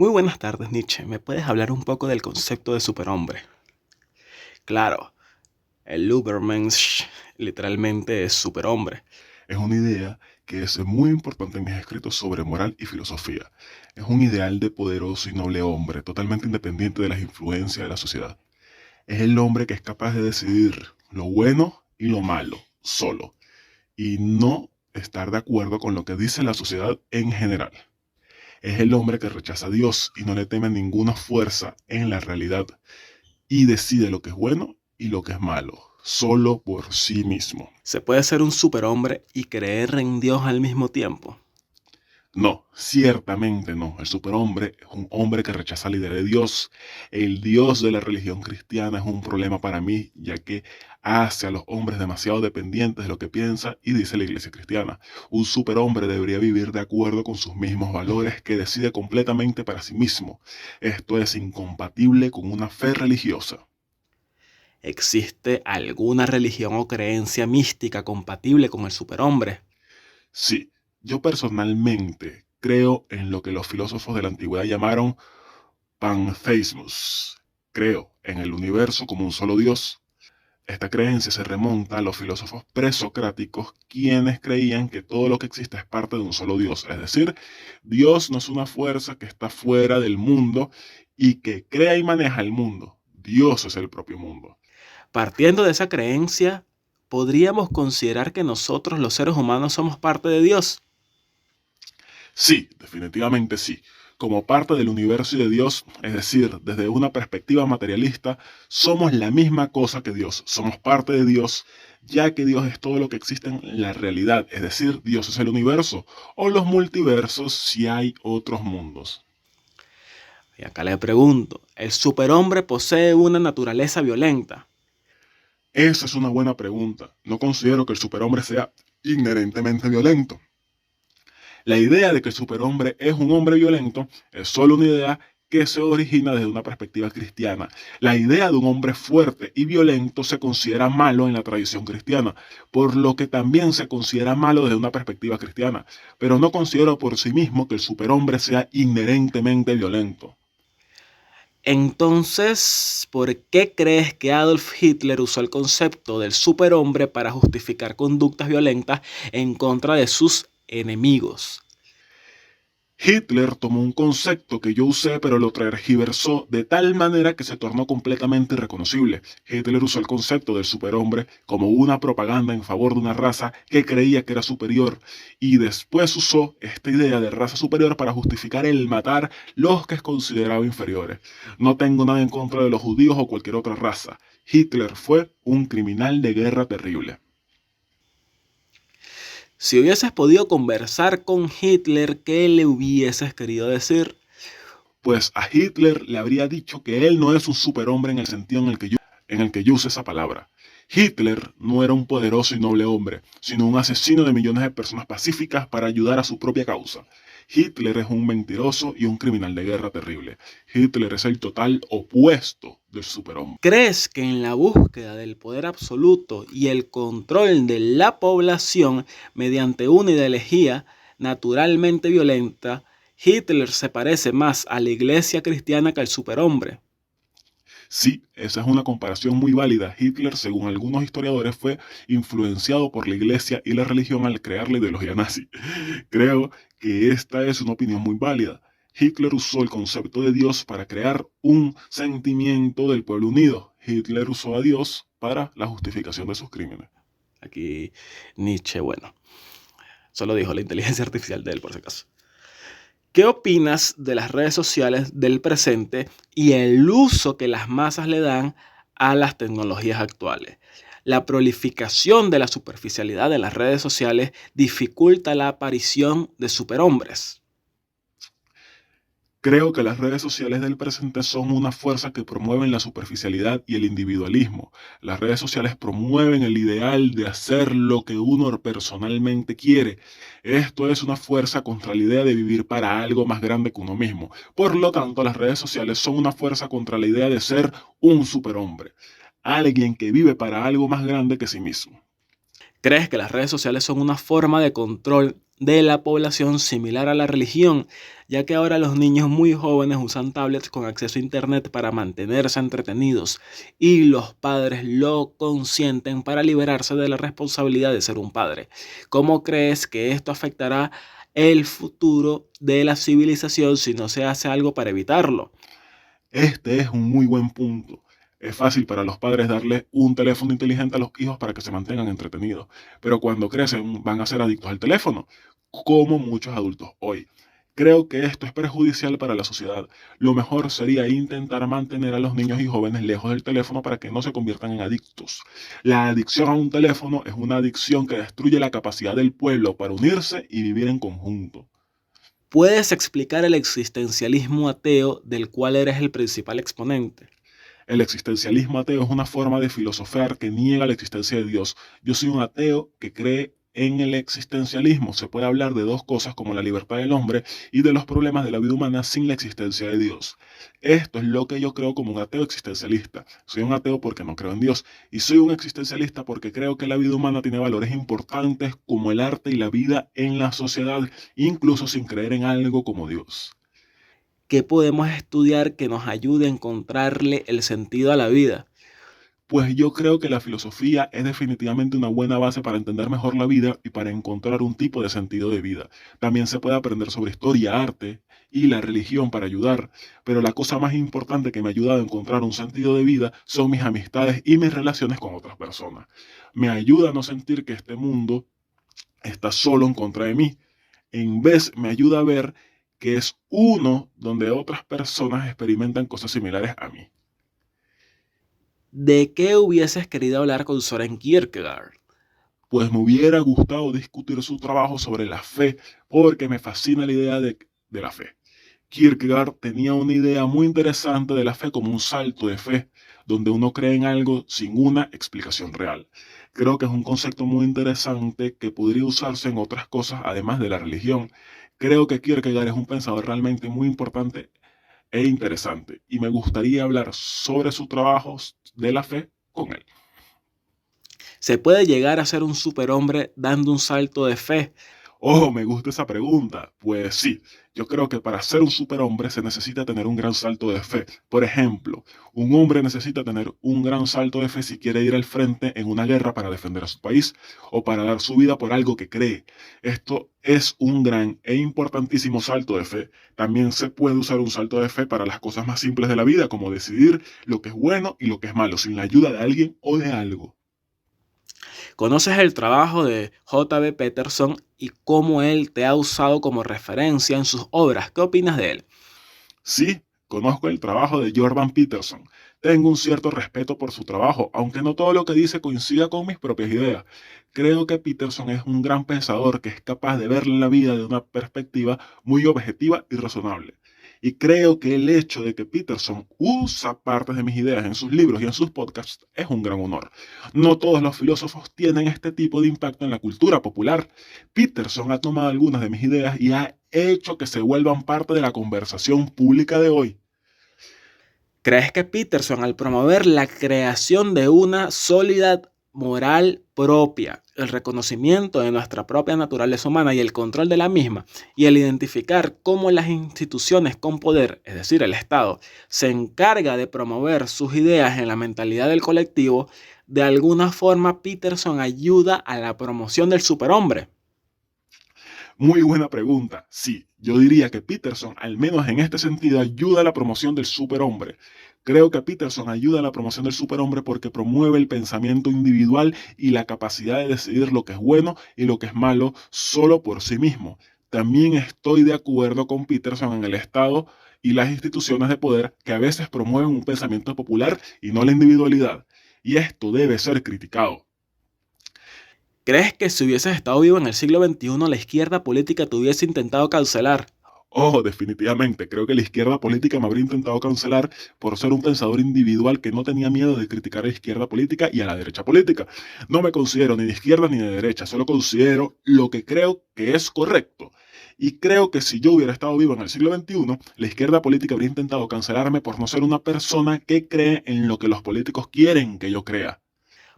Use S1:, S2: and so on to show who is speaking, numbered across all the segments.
S1: Muy buenas tardes, Nietzsche. ¿Me puedes hablar un poco del concepto de superhombre? Claro, el Übermensch literalmente es superhombre.
S2: Es una idea que es muy importante en mis escritos sobre moral y filosofía. Es un ideal de poderoso y noble hombre, totalmente independiente de las influencias de la sociedad. Es el hombre que es capaz de decidir lo bueno y lo malo, solo, y no estar de acuerdo con lo que dice la sociedad en general. Es el hombre que rechaza a Dios y no le teme a ninguna fuerza en la realidad, y decide lo que es bueno y lo que es malo, solo por sí mismo.
S1: ¿Se puede ser un superhombre y creer en Dios al mismo tiempo?
S2: No, ciertamente no. El superhombre es un hombre que rechaza la idea de Dios. El Dios de la religión cristiana es un problema para mí, ya que hace a los hombres demasiado dependientes de lo que piensa y dice la iglesia cristiana. Un superhombre debería vivir de acuerdo con sus mismos valores, que decide completamente para sí mismo. Esto es incompatible con una fe religiosa.
S1: ¿Existe alguna religión o creencia mística compatible con el superhombre?
S2: Sí, yo personalmente creo en lo que los filósofos de la antigüedad llamaron pantheismus. Creo en el universo como un solo Dios. Esta creencia se remonta a los filósofos presocráticos, quienes creían que todo lo que existe es parte de un solo Dios. Es decir, Dios no es una fuerza que está fuera del mundo y que crea y maneja el mundo. Dios es el propio mundo.
S1: Partiendo de esa creencia, ¿podríamos considerar que nosotros los seres humanos somos parte de Dios?
S2: Sí, definitivamente sí. Como parte del universo y de Dios, es decir, desde una perspectiva materialista, somos la misma cosa que Dios. Somos parte de Dios, ya que Dios es todo lo que existe en la realidad. Es decir, Dios es el universo o los multiversos si hay otros mundos.
S1: Y acá le pregunto, ¿el superhombre posee una naturaleza violenta?
S2: Esa es una buena pregunta. No considero que el superhombre sea inherentemente violento. La idea de que el superhombre es un hombre violento es solo una idea que se origina desde una perspectiva cristiana. La idea de un hombre fuerte y violento se considera malo en la tradición cristiana, por lo que también se considera malo desde una perspectiva cristiana, pero no considero por sí mismo que el superhombre sea inherentemente violento.
S1: Entonces, ¿por qué crees que Adolf Hitler usó el concepto del superhombre para justificar conductas violentas en contra de sus enemigos?
S2: Hitler tomó un concepto que yo usé pero lo tergiversó de tal manera que se tornó completamente irreconocible. Hitler usó el concepto del superhombre como una propaganda en favor de una raza que creía que era superior y después usó esta idea de raza superior para justificar el matar los que consideraba inferiores. No tengo nada en contra de los judíos o cualquier otra raza. Hitler fue un criminal de guerra terrible.
S1: Si hubieses podido conversar con Hitler, ¿qué le hubieses querido decir?
S2: Pues a Hitler le habría dicho que él no es un superhombre en el sentido en el que yo use esa palabra. Hitler no era un poderoso y noble hombre, sino un asesino de millones de personas pacíficas para ayudar a su propia causa. Hitler es un mentiroso y un criminal de guerra terrible. Hitler es el total opuesto del superhombre.
S1: ¿Crees que en la búsqueda del poder absoluto y el control de la población mediante una ideología naturalmente violenta, Hitler se parece más a la iglesia cristiana que al superhombre?
S2: Sí, esa es una comparación muy válida. Hitler, según algunos historiadores, fue influenciado por la iglesia y la religión al crear la ideología nazi. Creo que esta es una opinión muy válida. Hitler usó el concepto de Dios para crear un sentimiento del pueblo unido. Hitler usó a Dios para la justificación de sus crímenes.
S1: Aquí Nietzsche, bueno, solo dijo la inteligencia artificial de él por si acaso. ¿Qué opinas de las redes sociales del presente y el uso que las masas le dan a las tecnologías actuales? La prolificación de la superficialidad en las redes sociales dificulta la aparición de superhombres.
S2: Creo que las redes sociales del presente son una fuerza que promueven la superficialidad y el individualismo. Las redes sociales promueven el ideal de hacer lo que uno personalmente quiere. Esto es una fuerza contra la idea de vivir para algo más grande que uno mismo. Por lo tanto, las redes sociales son una fuerza contra la idea de ser un superhombre. Alguien que vive para algo más grande que sí mismo.
S1: ¿Crees que las redes sociales son una forma de control de la población similar a la religión, ya que ahora los niños muy jóvenes usan tablets con acceso a internet para mantenerse entretenidos y los padres lo consienten para liberarse de la responsabilidad de ser un padre? ¿Cómo crees que esto afectará el futuro de la civilización si no se hace algo para evitarlo?
S2: Este es un muy buen punto. Es fácil para los padres darle un teléfono inteligente a los hijos para que se mantengan entretenidos, pero cuando crecen van a ser adictos al teléfono, como muchos adultos hoy. Creo que esto es perjudicial para la sociedad. Lo mejor sería intentar mantener a los niños y jóvenes lejos del teléfono para que no se conviertan en adictos. La adicción a un teléfono es una adicción que destruye la capacidad del pueblo para unirse y vivir en conjunto.
S1: ¿Puedes explicar el existencialismo ateo del cual eres el principal exponente?
S2: El existencialismo ateo es una forma de filosofar que niega la existencia de Dios. Yo soy un ateo que cree en el existencialismo. Se puede hablar de dos cosas como la libertad del hombre y de los problemas de la vida humana sin la existencia de Dios. Esto es lo que yo creo como un ateo existencialista. Soy un ateo porque no creo en Dios y soy un existencialista porque creo que la vida humana tiene valores importantes como el arte y la vida en la sociedad, incluso sin creer en algo como Dios.
S1: ¿Qué podemos estudiar que nos ayude a encontrarle el sentido a la vida?
S2: Pues yo creo que la filosofía es definitivamente una buena base para entender mejor la vida y para encontrar un tipo de sentido de vida. También se puede aprender sobre historia, arte y la religión para ayudar, pero la cosa más importante que me ha ayudado a encontrar un sentido de vida son mis amistades y mis relaciones con otras personas. Me ayuda a no sentir que este mundo está solo en contra de mí. En vez me ayuda a ver que es uno donde otras personas experimentan cosas similares a mí.
S1: ¿De qué hubieses querido hablar con Soren Kierkegaard?
S2: Pues me hubiera gustado discutir su trabajo sobre la fe, porque me fascina la idea de la fe. Kierkegaard tenía una idea muy interesante de la fe como un salto de fe, donde uno cree en algo sin una explicación real. Creo que es un concepto muy interesante que podría usarse en otras cosas además de la religión. Creo que Kierkegaard es un pensador realmente muy importante e interesante, y me gustaría hablar sobre sus trabajos de la fe con él.
S1: ¿Se puede llegar a ser un superhombre dando un salto de fe?
S2: Oh, me gusta esa pregunta. Pues sí, yo creo que para ser un superhombre se necesita tener un gran salto de fe. Por ejemplo, un hombre necesita tener un gran salto de fe si quiere ir al frente en una guerra para defender a su país o para dar su vida por algo que cree. Esto es un gran e importantísimo salto de fe. También se puede usar un salto de fe para las cosas más simples de la vida, como decidir lo que es bueno y lo que es malo, sin la ayuda de alguien o de algo.
S1: ¿Conoces el trabajo de J.B. Peterson y cómo él te ha usado como referencia en sus obras? ¿Qué opinas de él?
S2: Sí, conozco el trabajo de Jordan Peterson. Tengo un cierto respeto por su trabajo, aunque no todo lo que dice coincida con mis propias ideas. Creo que Peterson es un gran pensador que es capaz de ver la vida de una perspectiva muy objetiva y razonable. Y creo que el hecho de que Peterson usa partes de mis ideas en sus libros y en sus podcasts es un gran honor. No todos los filósofos tienen este tipo de impacto en la cultura popular. Peterson ha tomado algunas de mis ideas y ha hecho que se vuelvan parte de la conversación pública de hoy.
S1: ¿Crees que Peterson, al promover la creación de una sólida moral propia, el reconocimiento de nuestra propia naturaleza humana y el control de la misma, y el identificar cómo las instituciones con poder, es decir, el Estado, se encarga de promover sus ideas en la mentalidad del colectivo, de alguna forma Peterson ayuda a la promoción del superhombre?
S2: Muy buena pregunta. Sí, yo diría que Peterson, al menos en este sentido, ayuda a la promoción del superhombre. Creo que Peterson ayuda a la promoción del superhombre porque promueve el pensamiento individual y la capacidad de decidir lo que es bueno y lo que es malo solo por sí mismo. También estoy de acuerdo con Peterson en el Estado y las instituciones de poder que a veces promueven un pensamiento popular y no la individualidad. Y esto debe ser criticado.
S1: ¿Crees que si hubieses estado vivo en el siglo XXI, la izquierda política te hubiese intentado cancelar?
S2: Oh, definitivamente, creo que la izquierda política me habría intentado cancelar por ser un pensador individual que no tenía miedo de criticar a la izquierda política y a la derecha política. No me considero ni de izquierda ni de derecha, solo considero lo que creo que es correcto. Y creo que si yo hubiera estado vivo en el siglo XXI, la izquierda política habría intentado cancelarme por no ser una persona que cree en lo que los políticos quieren que yo crea.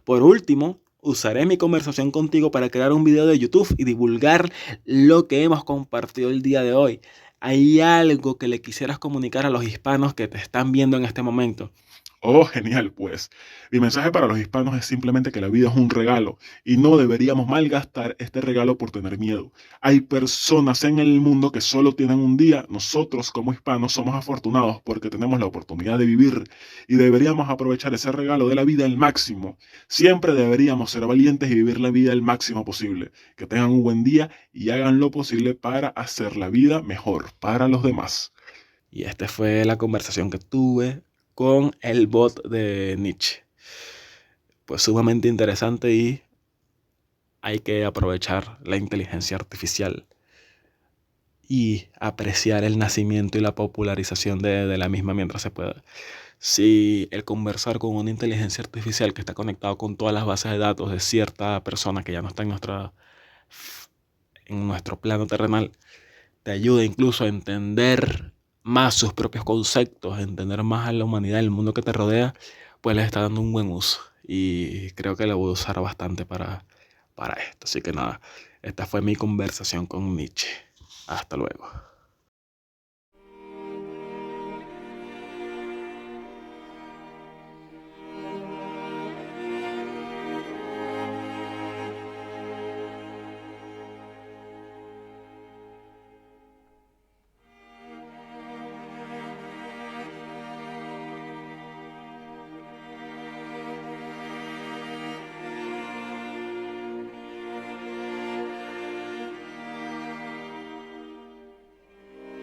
S1: Por último, Usaré mi conversación contigo para crear un video de YouTube y divulgar lo que hemos compartido el día de hoy. ¿Hay algo que le quisieras comunicar a los hispanos que te están viendo en este momento?
S2: Oh, genial, pues. Mi mensaje para los hispanos es simplemente que la vida es un regalo y no deberíamos malgastar este regalo por tener miedo. Hay personas en el mundo que solo tienen un día. Nosotros como hispanos somos afortunados porque tenemos la oportunidad de vivir y deberíamos aprovechar ese regalo de la vida al máximo. Siempre deberíamos ser valientes y vivir la vida al máximo posible. Que tengan un buen día y hagan lo posible para hacer la vida mejor para los demás.
S1: Y esta fue la conversación que tuve con el bot de Nietzsche. Pues sumamente interesante y hay que aprovechar la inteligencia artificial y apreciar el nacimiento y la popularización de la misma mientras se pueda. Si el conversar con una inteligencia artificial que está conectado con todas las bases de datos de cierta persona que ya no está en nuestro plano terrenal, te ayuda incluso a entender más sus propios conceptos, a entender más a la humanidad, el mundo que te rodea, pues le está dando un buen uso. Y creo que lo voy a usar bastante para esto. Así que nada, esta fue mi conversación con Nietzsche. Hasta luego.